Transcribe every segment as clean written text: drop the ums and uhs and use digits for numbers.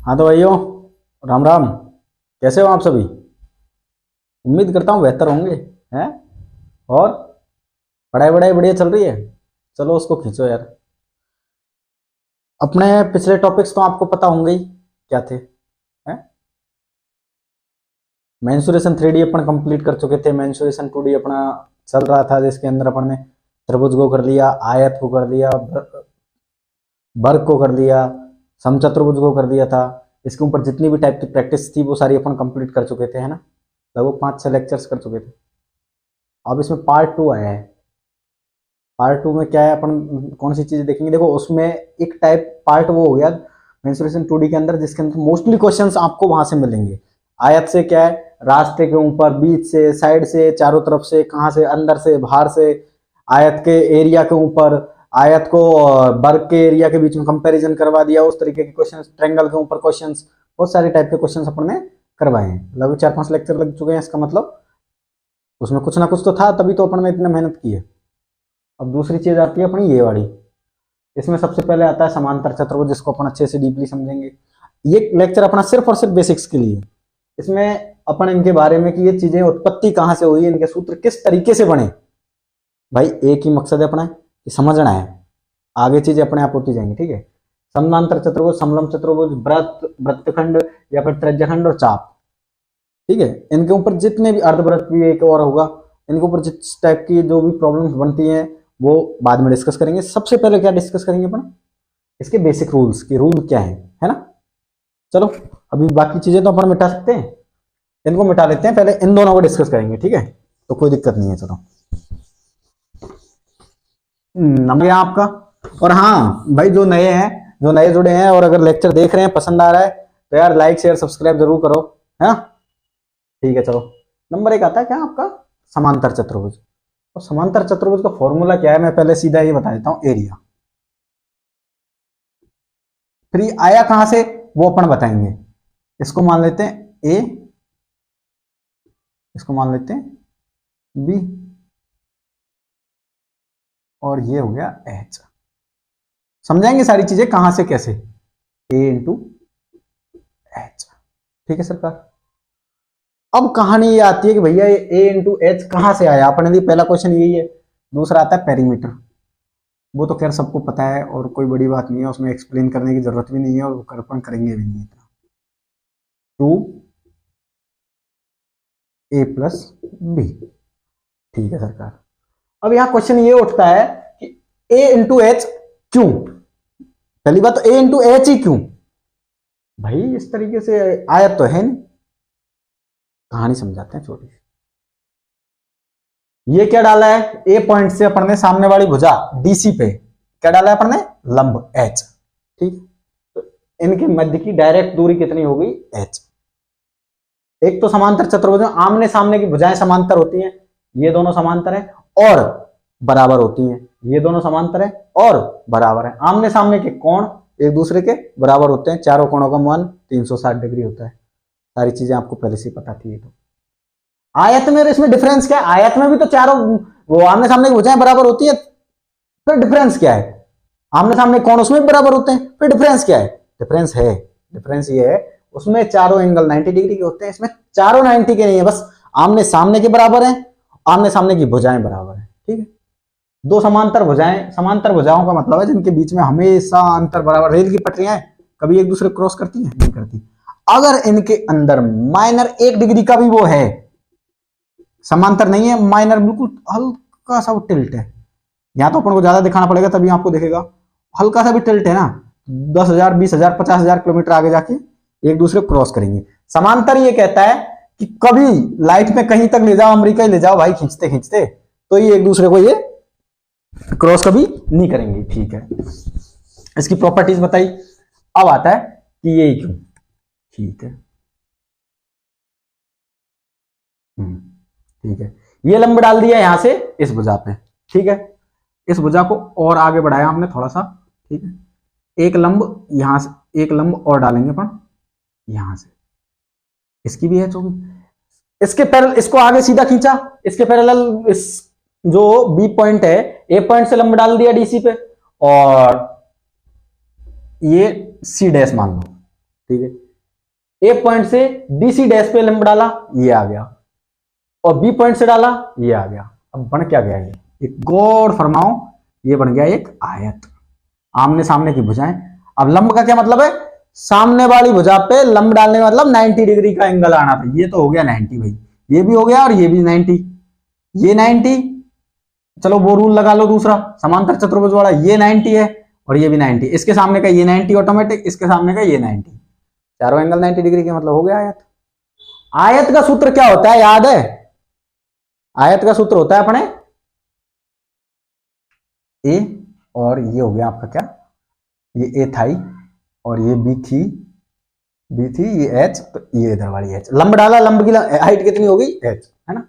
हाँ तो भाइयों, राम राम। कैसे हो आप सभी? उम्मीद करता हूँ बेहतर होंगे। हैं? और पढ़ाई वढ़ाई बढ़िया चल रही है? चलो उसको खींचो यार। अपने पिछले टॉपिक्स तो आपको पता होंगे ही, क्या थे? हैं? मेंसुरेशन 3D अपन कंप्लीट कर चुके थे। मेंसुरेशन 2D अपना चल रहा था, जिसके अंदर अपन ने त्रिभुज को कर लिया, आयत को कर लिया, वर्ग को कर लिया, समचतुर्भुज को कर दिया था। इसके ऊपर जितनी भी टाइप की प्रैक्टिस थी वो सारी अपन कंप्लीट कर चुके थे, है ना? लगभग 5-6 लेक्चर्स कर चुके थे। अब इसमें पार्ट 2 आया है। पार्ट 2 में क्या है, अपन कौन सी चीजें देखेंगे? देखो, उसमें एक टाइप पार्ट वो हो गया मेंसुरेशन 2D के अंदर, जिसके अंदर मोस्टली क्वेश्चंस आपको वहां से मिलेंगे। आयत से क्या है, रास्ते के ऊपर, बीच से, साइड से, चारों तरफ से, कहां से, अंदर से, बाहर से, आयत के एरिया के ऊपर, आयत को वर्ग के एरिया के बीच में कंपैरिजन करवा दिया, उस तरीके के क्वेश्चंस, ट्रायंगल के ऊपर क्वेश्चंस, बहुत सारे टाइप के क्वेश्चंस अपन ने करवाए हैं। लगभग 4-5 लेक्चर लग चुके हैं। इसका मतलब उसमें कुछ ना कुछ तो था, तभी तो अपन ने इतना मेहनत की है। अब दूसरी चीज आती है अपनी ये वाली। इसमें सबसे पहले आता है समांतर चतुर्भुज, जिसको अपन अच्छे से डीपली समझेंगे। ये लेक्चर अपना सिर्फ और सिर्फ बेसिक्स के लिए। इसमें अपन इनके बारे में कि ये चीजें उत्पत्ति कहां से हुई, इनके सूत्र किस तरीके से बने, भाई एक ही मकसद है अपना, कि समझना है। आगे चीजें अपने आप होती जाएंगी, ठीक है? समांतर चतुर्भुज, समलंब चतुर्भुज, वृत्त, वृत्तखंड या फिर त्रिज्याखंड और चाप, ठीक है? इनके ऊपर जितने भी, अर्धवृत्त भी एक और होगा, इनके ऊपर जिस टाइप की जो भी प्रॉब्लम्स बनती हैं वो बाद में डिस्कस करेंगे। सबसे पहले क्या डिस्कस करेंगे अपन? इसके बेसिक रूल्स, के रूल क्या है ना? चलो, अभी बाकी चीजें तो अपन मिटा सकते हैं, इनको मिटा लेते हैं। पहले इन दोनों को डिस्कस करेंगे, ठीक है? तो कोई दिक्कत नहीं है। चलो, नंबर है आपका। और हाँ भाई, जो नए हैं, जो नए जुड़े हैं और अगर लेक्चर देख रहे हैं, पसंद आ रहा है, तो यार लाइक शेयर सब्सक्राइब जरूर करो, है ना? ठीक है, चलो। नंबर 1 आता है क्या आपका? समांतर चतुर्भुज। और समांतर चतुर्भुज का फॉर्मूला क्या है, मैं पहले सीधा ये बता देता हूं, एरिया। फिर ये आया कहां से वो अपन बताएंगे। इसको मान लेते हैं ए, इसको मान लेते हैं बी, और ये हो गया एच। समझाएंगे सारी चीजें कहां से कैसे, ए इंटू एच। ठीक है सरकार? अब कहानी ये आती है कि भैया ये ए इंटू एच कहां से आया। अपने लिए पहला क्वेश्चन यही है। दूसरा आता है पेरीमीटर। वो तो खैर सबको पता है और कोई बड़ी बात नहीं है, उसमें एक्सप्लेन करने की जरूरत भी नहीं है, और अपन करेंगे भी नहीं। 2a+b। ठीक है सरकार? अब यहां क्वेश्चन ये उठता है कि a इंटू एच क्यों? पहली बात तो a इंटू एच ही क्यों भाई? इस तरीके से आयत तो है नहीं। कहानी समझाते हैं छोटी सी। ये क्या डाला है? ए पॉइंट से अपन ने सामने वाली भुजा डीसी पे क्या डाला है अपन ने? लंब एच। ठीक, तो इनके मध्य की डायरेक्ट दूरी कितनी होगी? एच। एक तो समांतर चतुर्भुज में आमने सामने की भुजाएं समांतर होती हैं, ये दोनों समांतर है और बराबर होती हैं, ये दोनों समांतर है और बराबर है। आमने सामने के कोण एक दूसरे के बराबर होते हैं, चारों कोणों का मान 360 डिग्री होता है। सारी चीजें आपको पहले से पता थी। तो आयत में इसमें डिफरेंस क्या है? आयत में भी तो चारों वो आमने सामने की भुजाएं बराबर होती है, फिर डिफरेंस क्या है? आमने सामने कोण उसमें भी बराबर होते हैं, फिर डिफरेंस क्या है? डिफरेंस है, डिफरेंस ये है, उसमें चारों एंगल 90 डिग्री के होते हैं, इसमें चारों 90 के नहीं है, बस आमने सामने के बराबर है, आमने सामने की भुजाएं बराबर है। ठीक है? दो समांतर भुजाएं, समांतर भुजाओं का मतलब है जिनके बीच में हमेशा अंतर बराबर। रेल की पटरियां कभी एक दूसरे क्रॉस करती हैं? नहीं करती। अगर इनके अंदर माइनर 1 डिग्री का भी वो है, समांतर नहीं है, माइनर बिल्कुल हल्का सा वो टिल्ट है, यहां तो अपन को ज्यादा दिखाना पड़ेगा तभी आपको दिखेगा, हल्का सा भी टिल्ट है ना, 10,000 20,000 50,000 किलोमीटर आगे जाके एक दूसरे क्रॉस करेंगे। समांतर ये कहता है कि कभी लाइट में कहीं तक ले जाओ, अमेरिका ही ले जाओ भाई, खींचते खींचते, तो ये एक दूसरे को ये क्रॉस कभी नहीं करेंगे। ठीक है? इसकी प्रॉपर्टीज बताई। अब आता है कि ये क्यों। ठीक है? ठीक है, ये लंब डाल दिया यहां से इस भुजा पे। ठीक है? इस भुजा को और आगे बढ़ाया हमने थोड़ा सा। ठीक है? एक लंब यहां से, एक लंब और डालेंगे अपन यहां से, इसकी भी है होगी। इसके पैरेलल इसको आगे सीधा खींचा, इसके पैरेलल इस जो बी पॉइंट है, ए पॉइंट से लंब डाल दिया डीसी पे, और ये सी डैश मान लो। ठीक है। ए पॉइंट से डी सी डैश पे लंब डाला, ये आ गया, और बी पॉइंट से डाला, ये आ गया। अब बन क्या गया, ये एक गौर फरमाओ, ये बन गया एक आयत, आमने सामने की भुजाएं। अब लंब का क्या मतलब है, सामने वाली भुजा पे लंब डालने का मतलब 90 डिग्री का एंगल आना था। ये तो हो गया 90 भाई, ये भी हो गया और ये भी 90, ये 90, चलो वो रूल लगा लो दूसरा समांतर चतुर्भुज वाला, ये 90 है और ये भी 90, इसके सामने का ये 90 ऑटोमेटिक, इसके सामने का ये 90, चारों एंगल 90 डिग्री के, मतलब हो गया आयत। आयत का सूत्र क्या होता है, याद है? आयत का सूत्र होता है अपने ए, और ये हो गया आपका क्या, ये ए थाई और ये बी थी, ये एच, तो ये इधर वाली एच। लंब डाला, लंब की हाइट कितनी होगी, एच, है ना।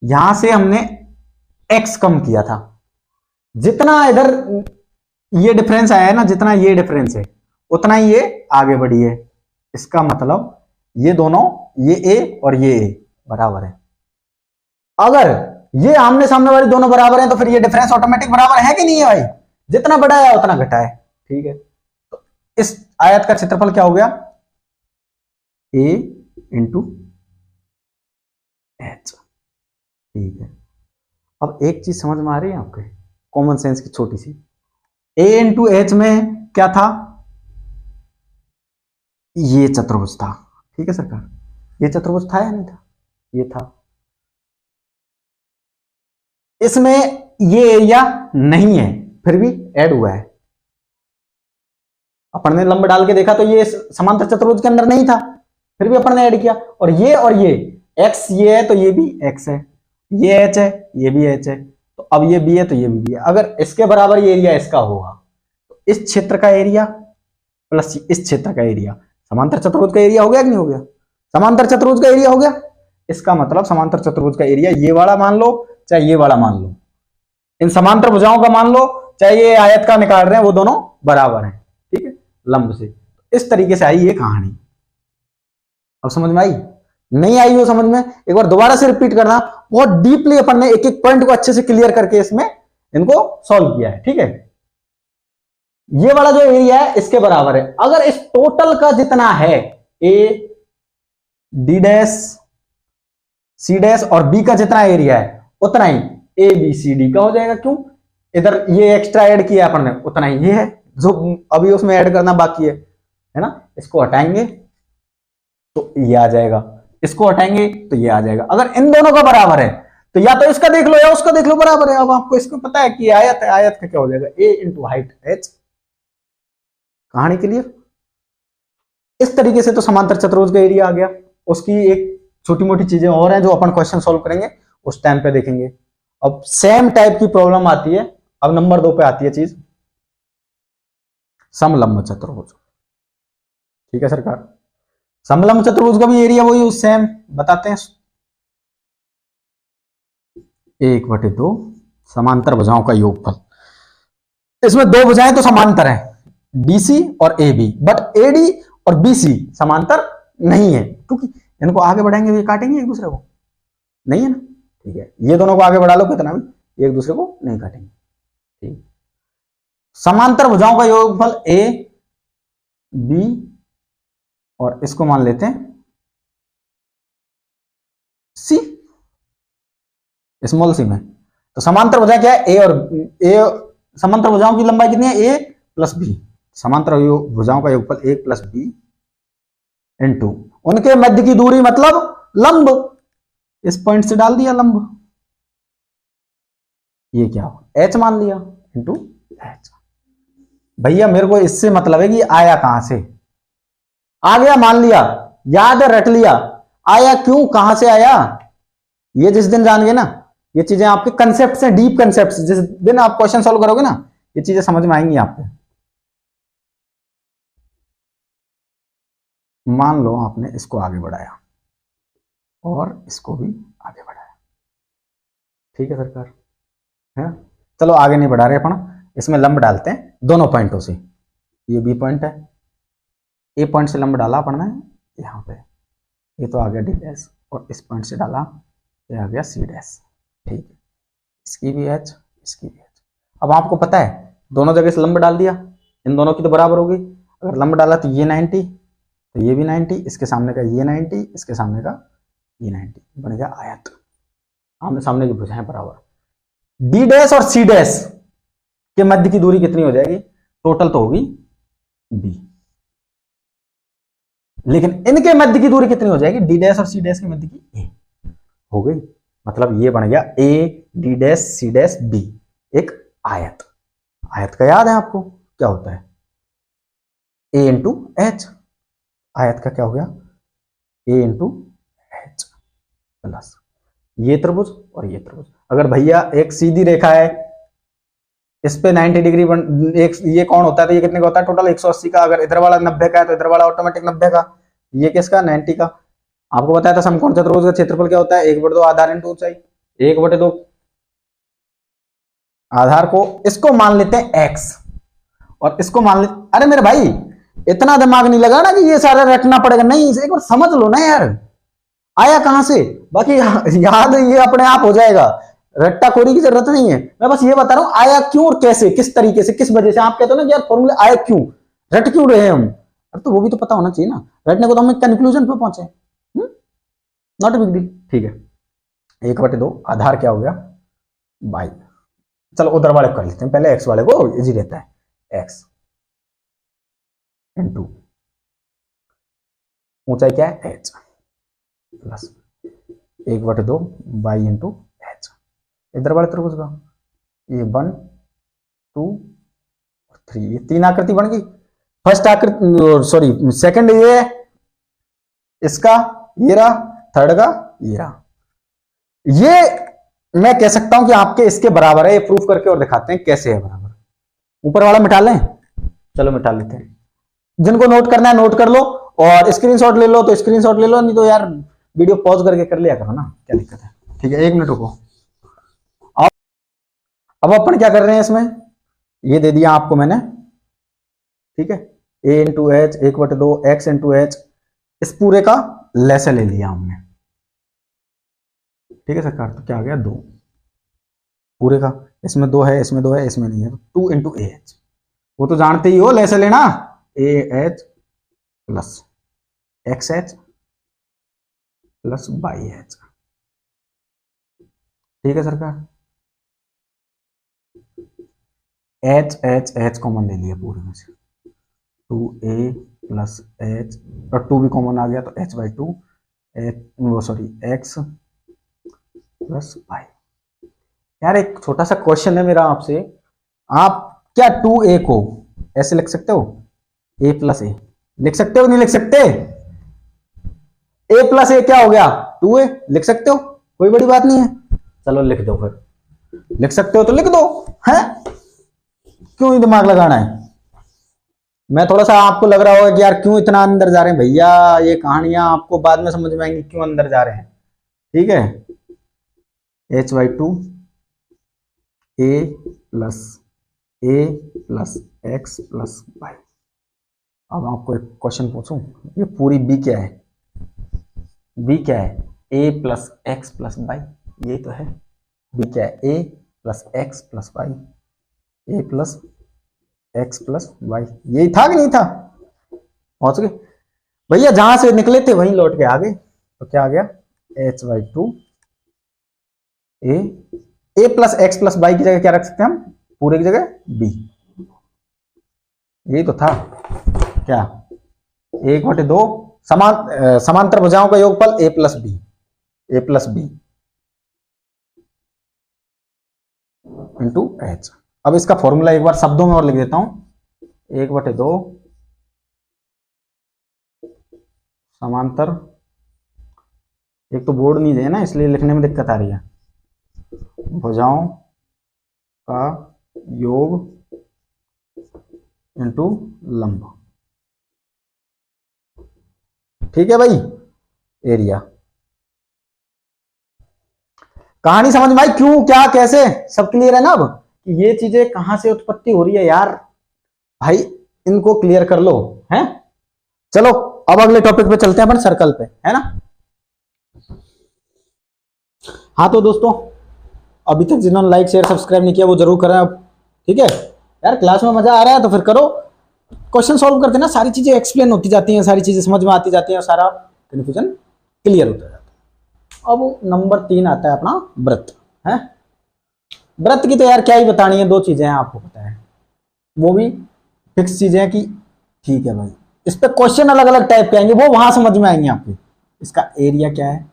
यहां से हमने एक्स कम किया था, जितना इधर ये डिफरेंस आया है ना, जितना ये डिफरेंस है उतना ही ये आगे बढ़ी है। इसका मतलब ये दोनों, ये ए और ये ए बराबर है। अगर ये आमने सामने वाली दोनों बराबर हैं तो फिर ये डिफरेंस ऑटोमेटिक बराबर है कि नहीं है भाई, जितना बढ़ा है उतना घटा है, ठीक है। तो इस आयत का क्षेत्रफल क्या हो गया, ए इंटू एच, ठीक है। अब एक चीज समझ में आ रही है आपके, कॉमन सेंस की छोटी सी, ए इंटू एच में क्या था, ये चतुर्भुज था, ठीक है सरकार, ये चतुर्भुज था या नहीं था, ये था। इसमें ये एरिया नहीं है, फिर भी ऐड हुआ है। अपन ने लंब डाल के देखा तो ये समांतर चतुर्भुज के अंदर नहीं था, फिर भी अपन ने ऐड किया। और ये एक्स ये है तो ये भी एक्स है, ये एच है ये भी एच है, तो अब ये बी है तो ये भी है। अगर इसके बराबर ये एरिया इसका होगा तो इस क्षेत्र का एरिया प्लस इस क्षेत्र का एरिया समांतर चतुर्भुज का एरिया हो गया कि नहीं हो गया, समांतर चतुर्भुज का एरिया हो गया। इसका मतलब समांतर चतुर्भुज का एरिया ये वाला मान लो चाहे ये वाला मान लो, इन समांतर भुजाओं का मान लो चाहे ये आयत का निकाल रहे हैं, वो दोनों बराबर हैं, ठीक है, लंब से। इस तरीके से आई ये कहानी। अब समझ में आई, नहीं आई हो समझ में, एक बार दोबारा से रिपीट करना, बहुत डीपली अपन ने एक एक पॉइंट को अच्छे से क्लियर करके इसमें इनको सॉल्व किया है, ठीक है। ये वाला जो एरिया है इसके बराबर है, अगर इस टोटल का जितना है A D dash C dash और बी का जितना एरिया है उतना ही ए बी सी डी का हो जाएगा। क्यों, इधर ये एक्स्ट्रा ऐड किया अपन ने, उतना ही ये है जो अभी उसमें ऐड करना बाकी है ना। इसको हटाएंगे तो ये आ जाएगा, इसको हटाएंगे तो ये आ जाएगा। अगर इन दोनों का बराबर है तो या तो इसका देख लो या उसका देख लो, बराबर है। अब आपको इसको पता है कि आयत है, आयत का क्या हो जाएगा, ए इंटू हाइट एच। कहानी क्लियर। इस तरीके से तो समांतर चतुर्भुज का एरिया आ गया। उसकी एक छोटी मोटी चीजें और हैं जो अपन क्वेश्चन सॉल्व करेंगे उस टाइम पे देखेंगे। अब सेम टाइप की प्रॉब्लम आती है, अब नंबर 2 पे आती है चीज, समलंब चतुर्भुज, ठीक है सरकार। समलंब चतुर्भुज का भी एरिया वही सेम बताते हैं, 1/2 समांतर भुजाओं का योगफल। इसमें दो भुजाएं तो समांतर हैं, बीसी और एबी, बट एडी और बीसी समांतर नहीं है, क्योंकि इनको आगे बढ़ाएंगे ये काटेंगे एक दूसरे को, नहीं है ना, ठीक है। ये दोनों को आगे बढ़ा लो कितना भी, एक दूसरे को नहीं काटेंगे, ठीक। समांतर भुजाओं का योगफल ए बी और इसको मान लेते हैं सी, स्मॉल सी में। तो समांतर भुजा क्या है, ए और ए, समांतर भुजाओं की लंबाई कितनी है, ए प्लस बी, समांतर भुजाओं का योगफल ए प्लस बी इनटू उनके मध्य की दूरी मतलब लंब, इस पॉइंट से डाल दिया लंब, ये क्या हो एच मान लिया इनटू एच। भैया मेरे को इससे मतलब है कि आया कहां से, आ गया मान लिया, याद है रट लिया, आया क्यों कहां से आया, ये जिस दिन जान गए ना ये चीजें आपके कंसेप्ट से, डीप कंसेप्ट, जिस दिन आप क्वेश्चन सॉल्व करोगे ना ये चीजें समझ में आएंगी आपको। मान लो आपने इसको आगे बढ़ाया और इसको भी आगे बढ़ाया, ठीक है सरकार, है। चलो आगे नहीं बढ़ा रहे अपन, इसमें लंब डालते हैं दोनों पॉइंटों से। ये बी पॉइंट है, ए पॉइंट से लंब डाला अपन ने यहाँ पे, ये तो आ गया डी डैश, और इस पॉइंट से डाला ये आ गया सी डैश, ठीक है। इसकी भी एच, इसकी भी एच। अब आपको पता है दोनों जगह से लंब डाल दिया, इन दोनों की तो बराबर होगी। अगर लंब डाला तो ये 90 तो ये भी 90, इसके सामने का ये 90, इसके सामने का ये 90, बन गया आयत। आमने सामने की भुजाएं बराबर। डी डैश और सी डैश के मध्य की दूरी कितनी हो जाएगी? टोटल तो होगी बी, लेकिन इनके मध्य की दूरी कितनी हो जाएगी? डी डैश और सी डैश के मध्य की ए हो गई। मतलब ये बन गया A D dash C dash B, एक आयत। आयत का याद है आपको क्या होता है? A into H. आयत का क्या हो गया? ए इंटू एच प्लस ये त्रिभुज और ये त्रिभुज। अगर भैया एक सीधी रेखा है, इस पे 90 डिग्री एक ये कौन होता है, तो ये कितने का होता है? टोटल 180 का। अगर इधर वाला 90 का है तो इधर वाला ऑटोमेटिक 90 का। ये किसका? 90 का। आपको बताया था समकोण चतुर्भुज का क्षेत्रफल क्या होता है? 1/2 आधार इंटू ऊंचाई। 1/2 आधार को इसको मान लेते हैं x और इसको मान लेते, अरे मेरे भाई इतना दिमाग नहीं लगा ना कि ये सारा रटना पड़ेगा, नहीं एक बार समझ लो ना यार, आया कहां से। बाकी याद ये अपने आप हो जाएगा, रट्टा खोरी की जरूरत नहीं है। मैं बस ये बता रहा हूं आया क्यों और कैसे, किस तरीके से, किस वजह से। आप कहते हो ना कि यार फॉर्मूले आया क्यों, रट क्यों रहे हम, अब तो वो भी तो पता होना चाहिए ना। रटने को तो हम कंक्लूजन पे पहुंचे, नॉट ए बिग डील। ठीक है, 1/2 आधार क्या हो गया? बाई। चलो उधर वाले कर लेते हैं पहले, एक्स वाले को इजी रहता है। एक्स इंटू ऊंचाई क्या है? H plus 1/2 by into H. इधर वाले त्रिभुज का ये 1 2 3, ये 3 आकृति बन गई। फर्स्ट आकृति सॉरी सेकंड ये इसका ये रहा, थर्ड का ये रहा। ये मैं कह सकता हूं कि आपके इसके बराबर है। ये प्रूफ करके और दिखाते हैं कैसे है बराबर। ऊपर वाला मिटा लें, चलो मिटा लेते हैं। जिनको नोट करना है नोट कर लो, और स्क्रीनशॉट ले लो तो स्क्रीनशॉट ले लो, नहीं तो यार वीडियो पॉज करके कर लिया करो ना, क्या दिक्कत है। ठीक है, 1 मिनट रुको। अब अपन क्या कर रहे हैं इसमें, ये दे दिया आपको मैंने, ठीक है, A into H 1/2 x into H, इस पूरे का लेसा ले लिया हमने। ठीक है सरकार, तो क्या आ गया? 2 पूरे का। इसमें 2 है, इसमें 2 है, इसमें नहीं है, तो 2 इंटू ए एच। वो तो जानते ही हो, लेसा लेना, A H plus x H plus by H. ठीक है सरकार, एच एच एच कॉमन ले लिया पूरे में से, 2a प्लस एच, और 2 भी कॉमन आ गया तो h/2 वो सॉरी x प्लस बाई। यार एक छोटा सा क्वेश्चन है मेरा आपसे, आप क्या 2a को ऐसे लिख सकते हो? a प्लस ए लिख सकते हो, नहीं लिख सकते? a प्लस ए क्या हो गया? 2a लिख सकते हो, कोई बड़ी बात नहीं है। चलो लिख दो, फिर लिख सकते हो तो लिख दो, हैं क्यों ही दिमाग लगाना है। मैं थोड़ा सा आपको लग रहा होगा कि यार क्यों इतना अंदर जा रहे हैं भैया, ये कहानियां आपको बाद में समझ में आएंगी क्यों अंदर जा रहे हैं। ठीक है, h/2 a plus X plus Y. अब आपको एक क्वेश्चन पूछूं, ये पूरी b क्या है? b क्या है? a plus X plus Y, यही तो है। b क्या है? a plus X plus Y, a plus X plus Y, यही था कि नहीं था? पहुंच गए भैया, जहां से निकले थे वहीं लौट के आ गए। तो क्या आ गया? h/2 a plus X plus Y की जगह क्या रख सकते हैं हम? पूरे की जगह b, यही तो था। क्या? 1/2 समांतर भुजाओं का योगफल a plus B into H. अब इसका फॉर्मूला एक बार शब्दों में और लिख देता हूं, 1/2 समांतर, एक तो बोर्ड नहीं है ना इसलिए लिखने में दिक्कत आ रही है, भुजाओं का योग इंटू लंब। ठीक है भाई, एरिया। कहानी समझ में आई? क्यों, क्या, कैसे, सब क्लियर है ना अब कि ये चीजें कहां से उत्पत्ति हो रही है यार भाई, इनको क्लियर कर लो, हैं? चलो अब अगले टॉपिक पे चलते हैं अपन, सर्कल पे, है ना। हाँ तो दोस्तों, अभी तक जिन्होंने लाइक शेयर सब्सक्राइब नहीं किया वो जरूर करें अब, ठीक है यार। क्लास में मजा आ रहा है तो फिर करो, क्वेश्चन सॉल्व करते हैं ना, सारी चीजें एक्सप्लेन होती जाती हैं, सारी चीजें समझ में आती जाती हैं, सारा कंफ्यूजन क्लियर होता जाता है। अब नंबर 3 आता है अपना व्रत है। व्रत की तो यार क्या ही बतानी है, 2 चीजें हैं आपको पता है, वो भी फिक्स चीजें हैं कि ठीक है भाई, इस पे क्वेश्चन अलग अलग टाइप के आएंगे, वो वहां समझ में आएंगे आपके। इसका एरिया क्या है,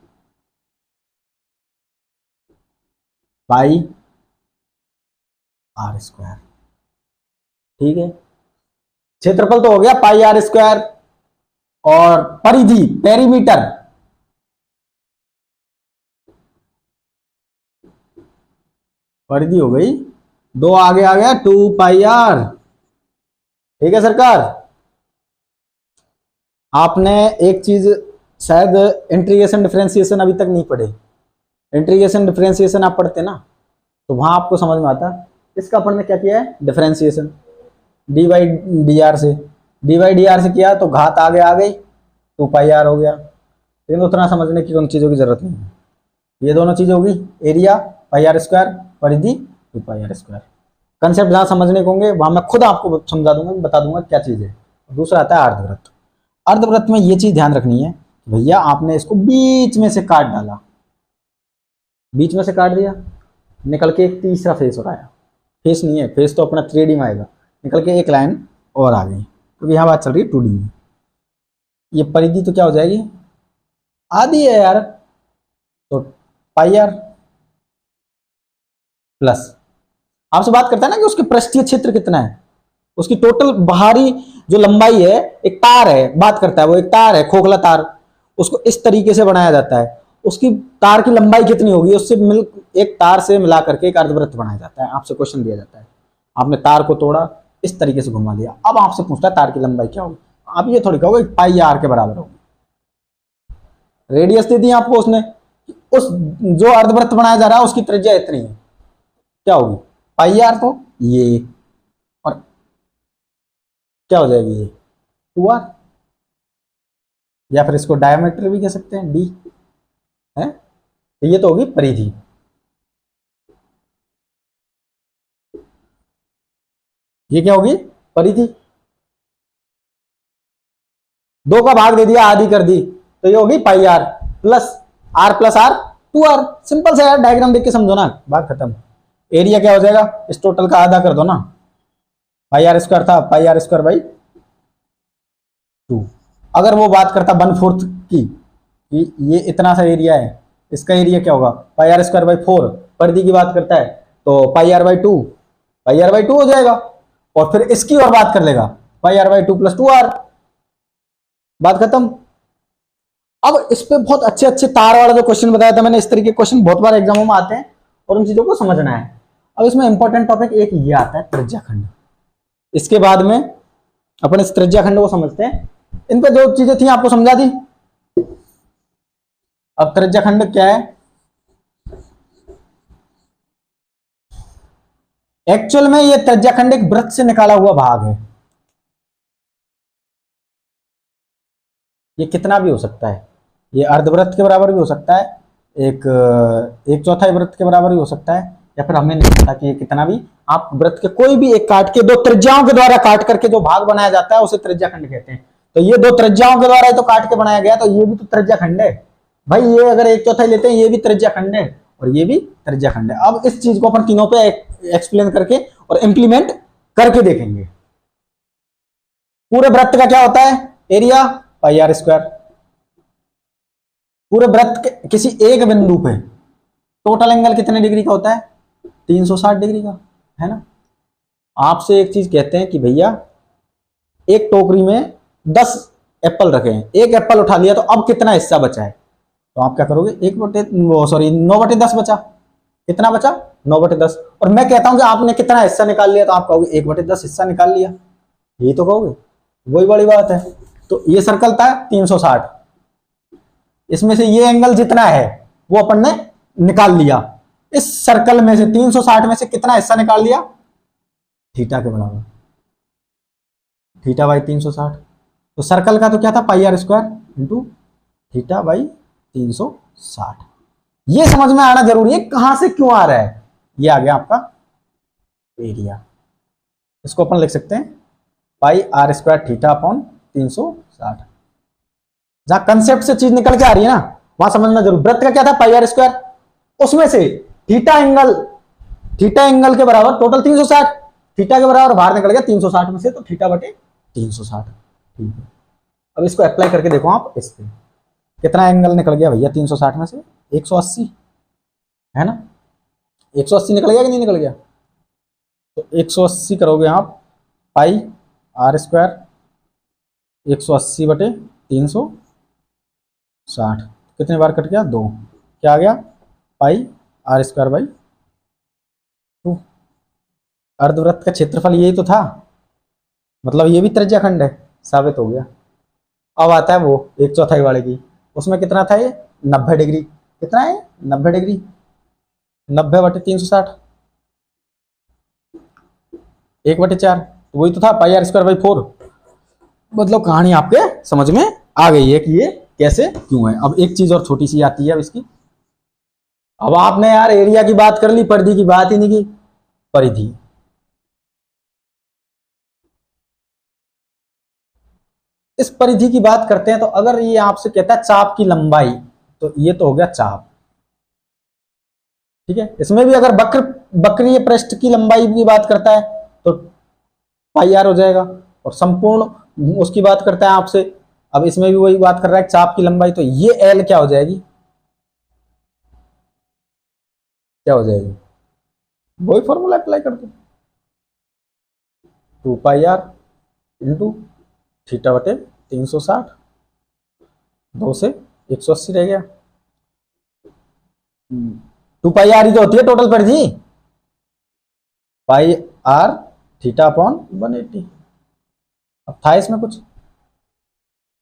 पाई आर स्क्वायर, ठीक है। क्षेत्रफल तो हो गया पाई आर स्क्वायर, और परिधि पेरीमीटर परिधि हो गई 2, आगे आ गया 2 पाई आर, ठीक है सरकार। आपने एक चीज शायद इंटीग्रेशन डिफरेंशिएशन अभी तक नहीं पढ़े, इंटीग्रेशन डिफरेंशिएशन आप पढ़ते ना तो वहां आपको समझ में आता। इसका अपन ने क्या किया है, differentiation D by D R से, डी बाई डी आर से किया तो घात आगे आ गई 2 पाई आर हो गया, लेकिन उतना समझने की उन चीजों की जरूरत नहीं है। ये दोनों चीजें होगी, एरिया पाई आर स्क्वायर, परिधि 2 पाई आर स्क्वायर। कंसेप्ट जहां समझने को होंगे वहां मैं खुद आपको समझा दूंगा, बता दूंगा क्या चीज है। दूसरा आता है अर्धवृत्त। अर्धवृत्त में ये चीज ध्यान रखनी है, भैया आपने इसको बीच में से काट डाला, बीच में से काट दिया, निकल के एक तीसरा फेस हो आया, फेस नहीं है, फेस तो अपना 3D में आएगा, निकल के एक लाइन और आ गई, क्योंकि यहाँ बात चल रही है 2D में। ये परिधि तो क्या हो जाएगी, आधी है यार, तो पाई आर प्लस, आपसे बात करता है ना कि उसके पृष्ठीय क्षेत्र कितना है, उसकी टोटल बाहरी जो लंबाई है, एक तार है, बात करता है वो एक तार है, खोखला तार, उसको इस तरीके से बनाया जाता है, उसकी तार की लंबाई कितनी होगी, उससे एक तार से मिला करके एक अर्धवृत्त बनाया जाता है। आपसे क्वेश्चन दिया जाता है, आपने तार को तोड़ा, इस तरीके से घुमा दिया, अब आपसे पूछता है तार की लंबाई क्या होगी, आप ये थोड़ी कहोगे पाई आर के बराबर होगी, रेडियस दे दी आपको उसने, उस जो अर्धवृत्त बनाया जा रहा है उसकी त्रिज्या इतनी है, क्या होगी पाई आर, तो ये, और क्या हो जाएगी ये 2r, या फिर इसको डायमीटर भी कह सकते हैं d है, तो ये तो होगी परिधि। ये क्या होगी परिधि, 2 का भाग दे दिया, आधी कर दी, तो ये होगी pi r plus r 2r। Simple से यार, डायग्राम देख के समझो ना, बात खत्म। एरिया क्या हो जाएगा, इस टोटल का आधा कर दो ना, पाई आर स्क्वायर था, पाई आर स्क्वायर बाई 2। अगर वो बात करता 1/4 की, ये इतना सा एरिया है, इसका एरिया क्या होगा पाई आर स्क्वायर बाई 4, परिधि की बात करता है तो pi r by 2, pi r by 2 हो जाएगा, और फिर इसकी और बात कर लेगा पाई आर बाई 2 प्लस 2r, बात खत्म। अब इस पे बहुत अच्छे अच्छे तार वाला जो क्वेश्चन बताया था मैंने, इस तरीके के क्वेश्चन बहुत बार एग्जामों में आते हैं और उन चीजों को समझना है। अब इसमें इंपॉर्टेंट टॉपिक एक ये आता है त्रिज्याखंड, इसके बाद में अपन इस त्रिज्याखंड को समझते हैं। इन पे जो चीजें थी आपको समझा दी। अब त्रिज्याखंड क्या है, एक्चुअल में ये त्रिज्याखंड एक वृत्त से निकाला हुआ भाग है, ये कितना भी हो सकता है, ये अर्धवृत्त के बराबर भी हो सकता है, एक चौथाई वृत्त के बराबर भी हो सकता है, या फिर हमें नहीं पता कि ये कितना भी, आप वृत्त के कोई भी एक काट के 2 त्रिज्याओं के द्वारा काट करके जो भाग बनाया जाता है उसे त्रिज्याखंड कहते हैं। तो ये 2 त्रिज्याओं के द्वारा तो काट के बनाया गया, तो ये भी तो त्रिज्याखंड है भाई। ये अगर एक चौथाई लेते हैं, ये भी त्रिज्याखंड है और ये भी त्रिज्याखंड है। अब इस चीज को अपन तीनों पे एक्सप्लेन करके और इंप्लीमेंट करके देखेंगे। पूरे वृत्त का क्या होता है, एरिया पाई आर स्क्वायर। पूरे वृत्त के किसी एक बिंदु पे टोटल एंगल कितने डिग्री का होता है, 360 डिग्री का, है ना। आपसे एक चीज कहते हैं कि भैया एक टोकरी में 10 एप्पल रखे हैं, एक एप्पल उठा लिया तो अब कितना हिस्सा बचा है, तो आप क्या करोगे 9/10 बचा, कितना बचा 9/10। और मैं कहता हूं कि आपने कितना हिस्सा निकाल लिया, तो आप कहोगे 1/10 हिस्सा निकाल लिया, यही तो कहोगे, वही बड़ी बात है। तो ये सर्कल था 360, इसमें से ये एंगल जितना है वो अपन ने निकाल लिया, इस सर्कल में से 360 में से कितना हिस्सा निकाल लिया, थीटा के बराबर, थीटा बाई 360। तो सर्कल का तो क्या था pi r square into theta by 360। ये समझ में आना जरूरी है कहां से क्यों आ रहा है। ये आ गया आपका एरिया, इसको अपन लिख सकते हैं पाई आर स्क्वायर थीटा अपॉन 360। जहां कंसेप्ट से चीज निकल के आ रही है ना वहां समझना जरूर। वृत्त का क्या था, पाई आर स्क्वायर, उसमें से थीटा एंगल के बराबर टोटल 360, थीटा के बराबर बाहर निकल गया 360 में से, तो थीटा बटे 360। ठीक है, अब इसको अप्लाई करके देखो आप, इस पे कितना एंगल निकल गया भैया 360 में से, 180 है ना, 180 निकल गया कि नहीं निकल गया। तो 180 करोगे आप, पाई आर स्क्वायर 180 बटे 360, कितने बार कट गया, 2, क्या आ गया, पाई आर स्क्वायर बाई 2। अर्धवृत्त का क्षेत्रफल यही तो था, मतलब ये भी त्रिज्याखंड है, साबित हो गया। अब आता है वो 1/4 वाले की, उसमें कितना था ये 90 डिग्री, कितना है 90 डिग्री, 90 बटे 360, 1/4, तो वही तो था पाई आर स्क्वायर बाई 4। मतलब कहानी आपके समझ में आ गई है कि ये कैसे क्यों है। अब एक चीज और छोटी सी आती है अब इसकी, अब आपने यार एरिया की बात कर ली, परिधि की बात ही नहीं की। परिधि, इस परिधि की बात करते हैं, तो अगर ये आपसे कहता है चाप की लंबाई, तो ये तो हो गया चाप, ठीक है। इसमें भी अगर वक्रीय पृष्ठ की लंबाई की बात करता है तो पाई आर हो जाएगा, और संपूर्ण उसकी बात करता है आपसे, अब इसमें भी वही बात कर रहा है चाप की लंबाई, तो ये एल क्या हो जाएगी, क्या हो जाएगी, वही फॉर्मूला अप्लाई कर दो, 2 पाई आर इंटू थीटा बटे 360, 2 से 180 रह गया। 2 पाई आर ही तो होती है टोटल परिधि, पाई आर थीटा अपॉन 180। अब था इसमें कुछ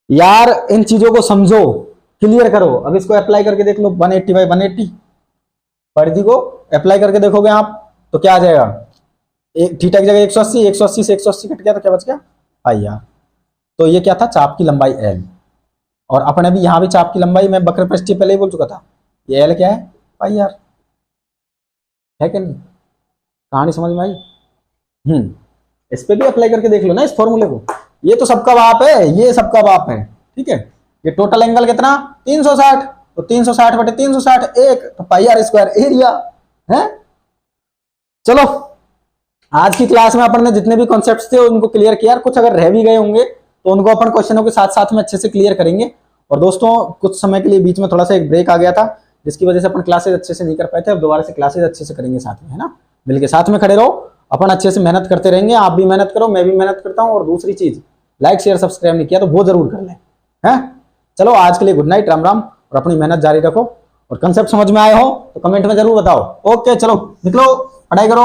यार, इन चीजों को समझो, क्लियर करो। अब इसको अप्लाई करके देख लो, 180 बाई 180 परिधि को अप्लाई करके देखोगे आप तो क्या आ जाएगा, थीटा की जगह 180, 180 से 180 कट गया तो क्या बच गया, पाई आर। तो ये क्या था, चाप की लंबाई एल, और अपने भी यहां भी चाप की लंबाई मैं वक्र पृष्ठ पहले ही बोल चुका था, ये एल क्या है, पाई आर है कि नहीं। कहानी समझ में आई। इस पे भी अप्लाई करके देख लो ना इस फॉर्मूले को, ये तो सबका बाप है, ये सबका बाप है, ठीक है। ये टोटल एंगल कितना 360, तो 360 बटे 360 1, तो पाई आर स्क्वायर एरिया है। चलो आज की क्लास में अपन ने जितने भी कॉन्सेप्ट्स थे उनको क्लियर किया, कुछ अगर रह भी गए होंगे तो उनको अपन क्वेश्चनों के साथ साथ में अच्छे से क्लियर करेंगे। और दोस्तों कुछ समय के लिए बीच में थोड़ा सा एक ब्रेक आ गया था, जिसकी वजह से अपन क्लासेज अच्छे से नहीं कर पाए थे। अब दोबारा से क्लासेज अच्छे से करेंगे साथ में, है ना, मिलके साथ में खड़े रहो, अपन अच्छे से मेहनत करते रहेंगे, आप भी मेहनत करो, मैं भी मेहनत करता हूँ। और दूसरी चीज, लाइक शेयर सब्सक्राइब नहीं किया तो वो जरूर कर लें, हैं। चलो आज के लिए गुड नाइट, राम राम, और अपनी मेहनत जारी रखो। और कंसेप्ट समझ में आए हो तो कमेंट में जरूर बताओ। ओके चलो निकलो, पढ़ाई करो।